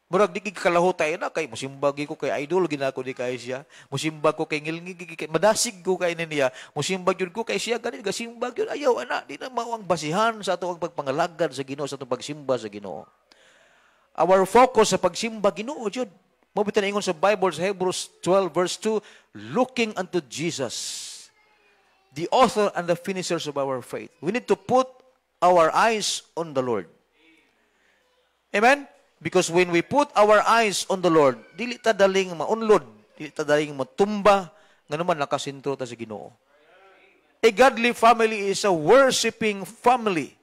Murag di kalahutay na kay musimbagi ko kay idol ginako di kay siya. Musimbag ko kay ngilngi kay madasig ko kay niya. Musimbag yun ko kay siya ganit gasimbag yun ayaw ana di na mao ang basihan sa ato ang pagpangalagad sa Ginoo sa atong pagsimba sa Ginoo. Our focus sa pagsimba Ginoo jud. Mo bitan ingon sa Bible sa Hebrews 12 verse 2, looking unto Jesus, the author and the finishers of our faith. We need to put our eyes on the Lord. Amen? Because when we put our eyes on the Lord, dili ta daling maunlod, dili ta daling matumba, nga naman nakasintro ta sa Ginoo. A godly family is a worshiping family.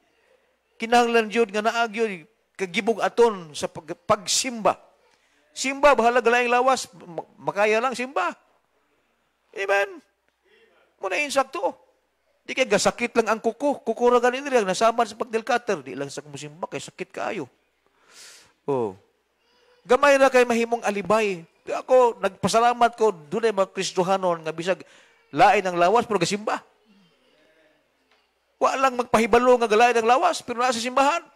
Kinahanglan jud nga naa gyud kagibog aton sa pagsimba. Simba bahala galaing lawas, makaya lang simba. Amen. Muna insakto. Di kay gasakit lang ang kuko. Kuko ra ganin diri nasaman sa pagdelkater, di lang sa musimba kay sakit kaayo. Gamay na kay mahimong alibay. Ako, nagpasalamat ko, doon ay mga Kristohanon nga bisag lain ang lawas, pero gasimba. Walang magpahibalo nga galain ang lawas, pero nasa simbahan.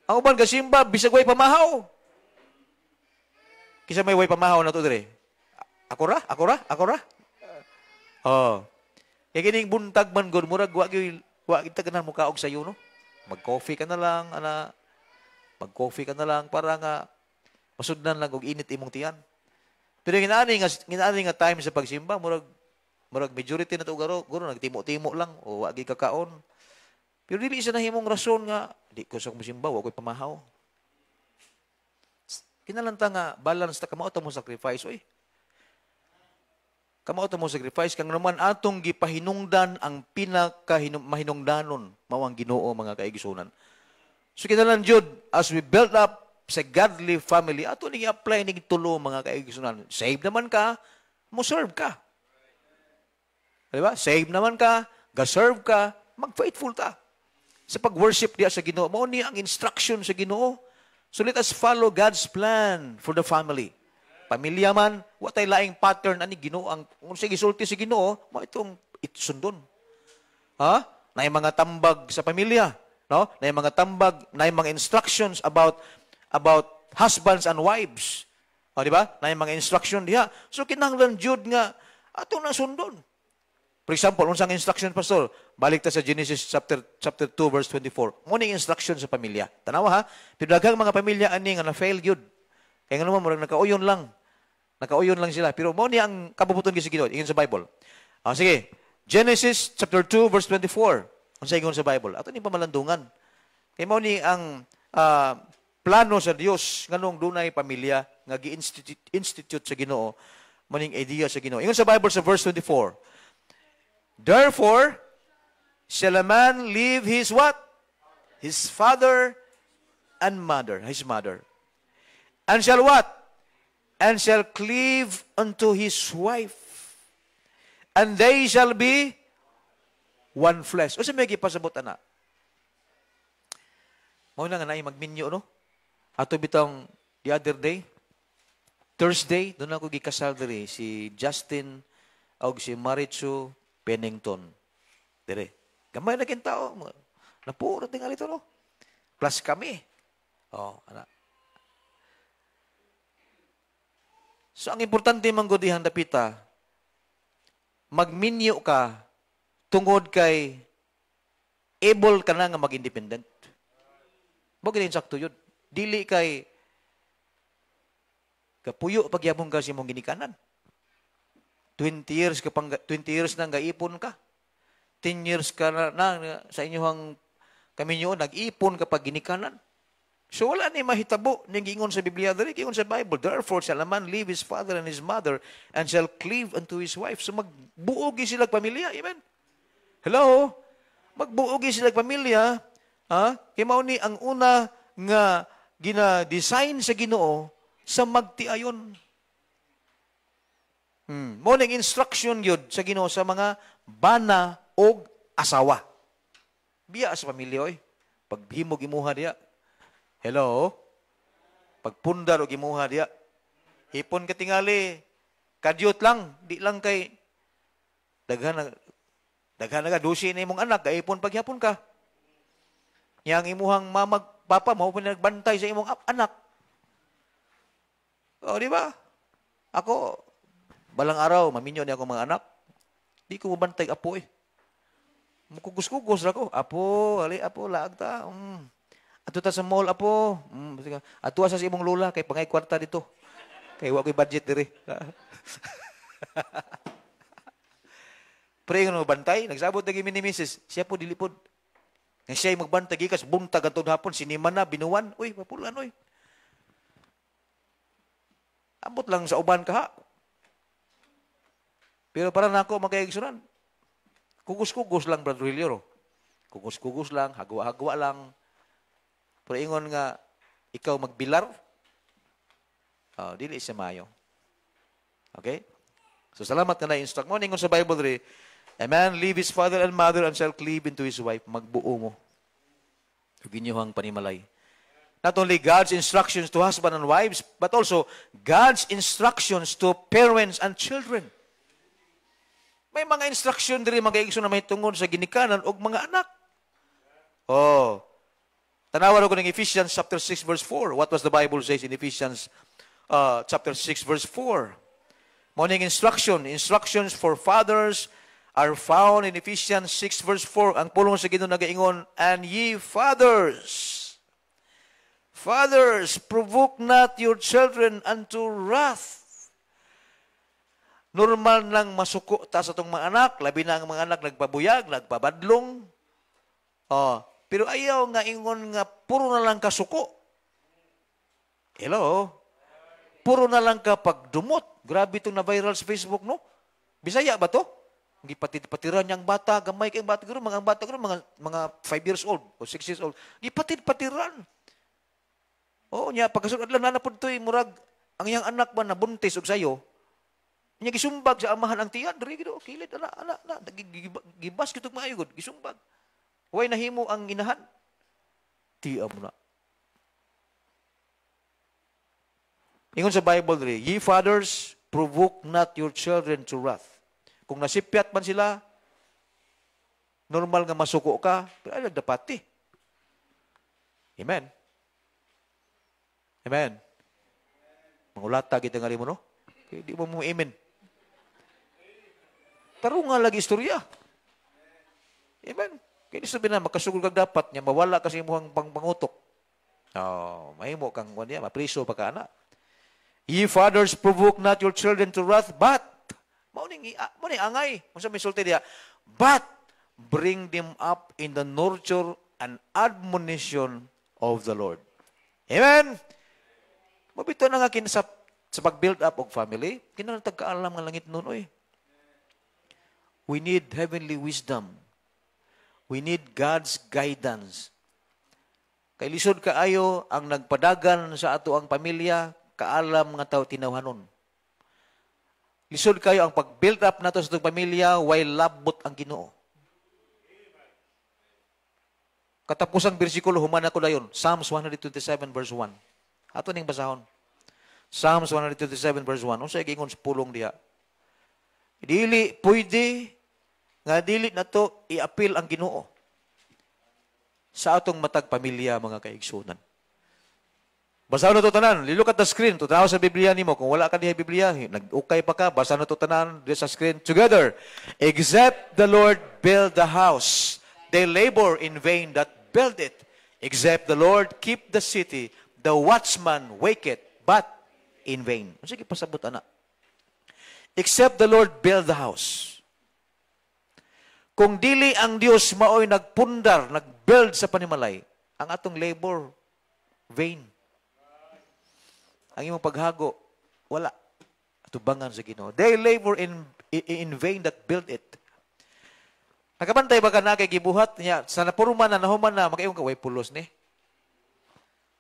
Ang uban gasimba, bisag way pamahaw. Kisa may way pamahaw na to dire. Ako ra? Kaya kining buntag man gud murag wa kita ganan mo kaog sayo no. Mag-coffee ka na lang ana. Mag-coffee ka na lang para nga masudnan lang og init imong tiyan. Pero ginaani nga time sa pagsimba murag Murag majority na to guro nagtimo-timo lang o wagi kakaon. Pero dili siya nahimong rason nga di ko sa musimba wa ko'y pamahaw. Kinalanta nga balance ta kamao ta mo sacrifice oy. Kamao ta mo sacrifice kang naman atong gipahinungdan ang pinaka mahinungdanon mao ang Ginoo mga kaigsunan. So kinahanglan jud as we build up sa godly family ato ni apply ni tulo mga kaigsunan. Save naman ka, mo serve ka. Di ba? Save naman ka, ga-serve ka, mag-faithful ka. Sa pag-worship diya sa Ginoo, mao ni ang instruction sa Ginoo. So let us follow God's plan for the family. Pamilya man, wa tay laing pattern ani Ginoo ang unsay gisulti sa Ginoo, mao itong sundon. Ha? Nay mga tambag sa pamilya, no? Nay mga tambag, nay mga instructions about husbands and wives. O di ba? Nay mga instruction diha. So kinahanglan jud nga atong nasundon. For example, unsang instruction, Pastor? Balik ta sa Genesis chapter 2, verse 24. Muning instruction sa pamilya. Tanawa ha? Pero daghang mga pamilya ani nga na-fail yun. Kaya nga naman, murag nakauyon lang. Nakauyon lang sila. Pero mo ni ang kabubuton sa Ginoo, ingon sa Bible. Sige. Genesis chapter 2, verse 24. Unsay ingon sa Bible? Ato ni pamalandungan. Kaya mo ni ang plano sa Dios nganong dunay pamilya nga gi-institute sa Ginoo, maning idea sa Ginoo. Ingon sa Bible sa verse 24. Therefore, shall a man leave his what? His father and mother, his mother. And shall what? And shall cleave unto his wife. And they shall be one flesh. O sa may gipasabot na? Mao na nga na magminyo, no? Ato bitang the other day, Thursday, doon ako gikasal diri si Justin o si Marichu Pennington. Dire. Gamay na kin tao. Napuro tingali to, no? Plus kami. Anak. So, ang importante manggudihan dapita, magminyo ka tungod kay able ka na nga mag-independent. Bakit din sakto yun? Dili kay kapuyo pagyabong ka si mong ginikanan. 20 years na nag-ipon ka. 10 years ka na sa inyong kaminyo, nag-ipon ka pag ginikanan. So wala ni mahitabo ning gingon sa Biblia diri, gingon sa Bible. Therefore shall a man leave his father and his mother and shall cleave unto his wife. So magbuogi sila pamilya, amen. Hello? Magbuogi sila pamilya, ha? Kay mao ni ang una nga gina-design sa Ginoo sa magtiayon. Morning instruction yun sa Ginoo sa mga bana o asawa. Biya sa pamilya, oy. Paghimog imuha diya. Hello? Pagpundar o imuha diya. Hipon ka tingali. Kadyot lang. Di lang kay daghan na dusi na imong anak. Kaipon paghapon ka. Yang imuhang mamag papa mo pinagbantay sa imong anak. O, di ba? Ako, balang araw, maminyo niya akong mga anak. Di ko mabantay apo eh. Mukugos-kugos na ko. Apo, laag ta. Ato ta sa mall, apo. Ato sa imong lola, kay pangay kwarta dito. Kay wako'y budget diri. Pero yung magbantay, nagsabot na gimi ni Mrs. Siya po dilipod. Nga siya'y magbantay, gikas buntag ang hapon, sinima na, binuwan. Uy, mapulan, uy. Ambot lang sa uban ka, ha? Pero para na ako magkaigsunan, kugos-kugos lang, Brother Hilio. Kugos-kugos lang, hagwa-hagwa lang. Pero ingon nga, ikaw magbilar, dili siya mayo. Okay? So, salamat na na-instruct mo. Ingon sa Bible, a man leave his father and mother and shall cleave into his wife. Magbuo mo. Ginyuhang panimalay. Not only God's instructions to husband and wives, but also God's instructions to parents and children. May mga instruction diri mga igsoon na may tungod sa ginikanan og mga anak. Tanawan ko ng Ephesians chapter 6 verse 4. What was the Bible says in Ephesians chapter 6 verse 4? Morning instructions for fathers are found in Ephesians 6 verse 4. Ang pulong sa Ginoo nagaingon, and ye fathers, provoke not your children unto wrath, Normal nang masuko ta sa itong mga anak, labi na ang mga anak nagpabuyag, nagpabadlong. Oh, pero ayaw nga ingon nga puro na lang kasuko. Hello? Puro na lang ka pagdumot. Grabe itong na-viral sa Facebook, no? Bisaya ba to? Gipatid-patiran niyang bata, gamay kayong bata, mga bata, mga 5 years old o 6 years old. Gipatid-patiran. Oo niya, pagkasunod lang na po ito, murag, ang iyang anak ba nabuntis og sayo, niya gisumbag sa amahan ang tiyan, dari gido, kilid, ana, gibas kitog maayo gud, gisumbag. Way nahimo ang inahan. Tiya mo na. Ingon sa Bible diri, ye fathers, provoke not your children to wrath. Kung nasipyat man sila, normal nga masuko ka, pero ay nagdapati. Amen. Amen. Mangulata kita nga mo, no? Di mo mo amen. Taro nga lagi istorya. Amen. Kaya sabi na, makasugol kag dapat niya, mawala kasi mo ang pangutok. Oh, mahimo kang niya, mapriso pa ka na. Ye fathers, provoke not your children to wrath, but, mauning angay, kung sa may sulti diya, but, bring them up in the nurture and admonition of the Lord. Amen? Mabito na nga sa pag-build up of family, kinatagkaalam nga langit nun, oy. We need heavenly wisdom. We need God's guidance. Kay lisod kaayo ang nagpadagan sa ato ang pamilya, kaalam nga tao tinawhanon. Lisod kayo ang pag-build up nato sa itong pamilya, while labot ang Ginoo. Katapusang bersikulo, human ako dayon, Psalms 127 verse 1. Ato ning basahon. Psalms 127 verse 1. Unsay gingon sa pulong diha? Dili pwede nga dili nato i-appeal ang Ginoo sa atong matag pamilya, mga kaigsunan. Basa na to tanan, look at the screen, tutaw sa Biblia nimo. Kung wala ka diha Biblia, nag-ukay pa ka, basa na to tanan sa screen together. Except the Lord build the house, they labor in vain that build it. Except the Lord keep the city, the watchman waketh, but in vain. Sige, pasabot ana. Except the Lord build the house. Kung dili ang Dios maoy nagpundar, nagbuild sa panimalay, ang atong labor, vain. Ang imong paghago, wala. Tubangan sa Ginoo. They labor in vain that build it. Nakabantay ba ka na kay gibuhat niya? Sa napuruman na, nahuman na, makaiyong ka, way pulos ni.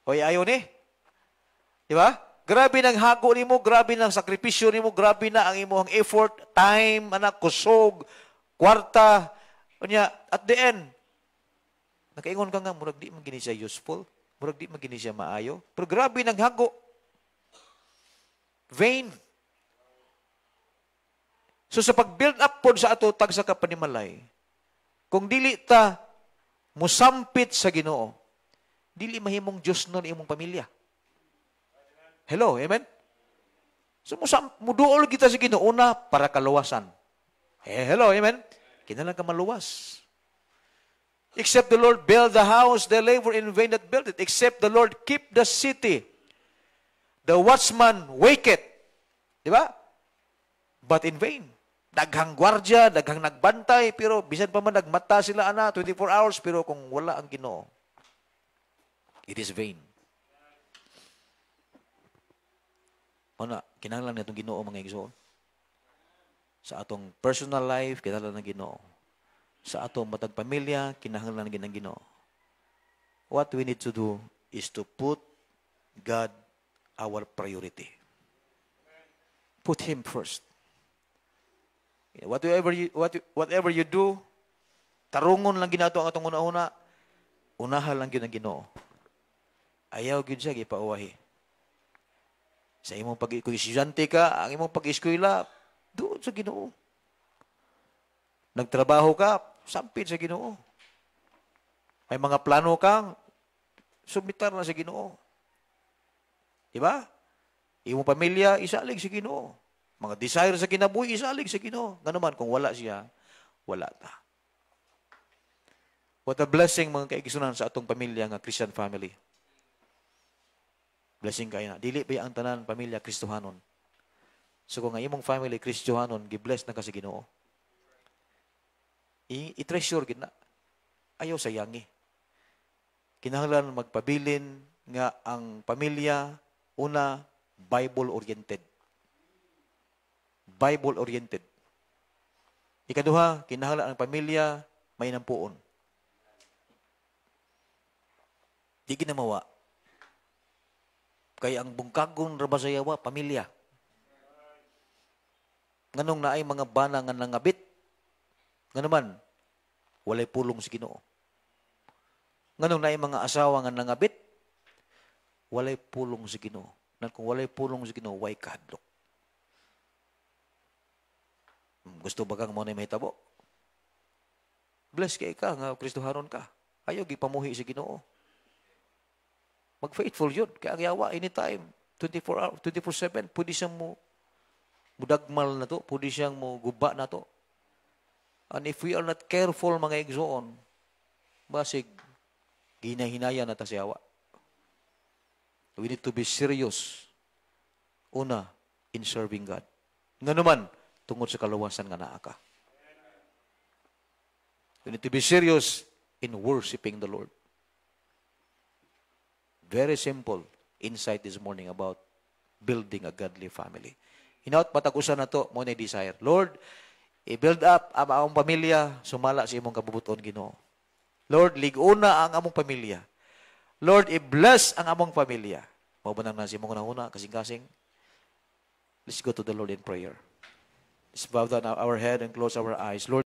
Way ayaw ni. Di ba? Grabe ng hago ni mo, grabe ng sakripisyo ni mo, grabe na ang imong effort, time, anak, kusog, kwarta. Kanya, at the end, nakaingon ka nga, murag di magini siya useful, murag di magini siya maayo. Pero grabe ng hago. Vain. So sa pag-build up po sa ato tag sa kapanimalay, kung dili ta musampit sa Ginoo, dili mahimong Diyos nun imong pamilya. Hello, amen? So muduol kita sa Ginoo una para kaluwasan. Hello, amen? Kinalang ka maluwas. Except the Lord build the house, they labor in vain that build it. Except the Lord keep the city, the watchman waketh. Di ba? But in vain. Daghang gwardya, daghang nagbantay, pero bisan pa man nagmata sila, 24 hours, pero kung wala ang Ginoo, it is vain. Una, kinahanglan na itong Ginoo, mga igsoon. Sa atong personal life, kinahanglan ng Ginoo. Sa atong matag pamilya, kinahanglan ng Ginoo. What we need to do is to put God our priority. Put Him first. Whatever you do, tarungon lang ginato ang atong una-una, unahan lang yun ang Ginoo. Ayaw yun siya, gipauwahi. Sa imong kung estudyante ka, ang imong pag-eskwela, doon sa Ginoo. Nagtrabaho ka, sampid sa Ginoo. May mga plano ka, sumitar na sa Ginoo. Diba? Imong pamilya, isalig sa Ginoo. Mga desire sa kinabuhi, isalig sa Ginoo. Nga naman, kung wala siya, wala ta. What a blessing, mga kaigisunan sa atong pamilya nga Christian family. Blessing kayo na. Dili pa ang tanan pamilya Kristohanon. So kung nga imong family, Kristiyanon, gibless na kasi Ginoo. I-treasure gid na. Ayaw sayangi. Kinahanglan magpabilin nga ang pamilya, una, Bible-oriented. Bible-oriented. Ikaduha, kinahanglan ang pamilya, may nampuon. Di ginamawa. Kaya ang bungkagon rabasayawa, pamilya. Nganong naay mga bana nga nangabit, nga naman, walay pulong si Ginoo. Nganong naay mga asawa nga nangabit, walay pulong si Ginoo. Nang kung walay pulong si Ginoo, way kahadlok. Gusto ba kang mo na may tabo? Bless kay ka, nga Kristohanon ka. Ayaw, gipamuhi si Ginoo. Mag-faithful yun. Kaya ang yawa, anytime, 24 hours, 24/7, pwede siyang mo budagmal na to, pwede siyang mo guba na to. And if we are not careful, mga igsoon, basig, ginahinaya na ta si yawa. We need to be serious. Una, in serving God. Nga naman, tungod sa kaluwasan nga naa ka. We need to be serious in worshiping the Lord. Very simple insight this morning about building a godly family. Hinaut patagusan na to, mo na desire. Lord, i-build up ang among pamilya, sumala sa imong kabubuton, Ginoo. Lord, liguna ang among pamilya. Lord, i-bless ang among pamilya. Mabanang na si imong una, kasing-kasing. Let's go to the Lord in prayer. Let's bow down our head and close our eyes. Lord,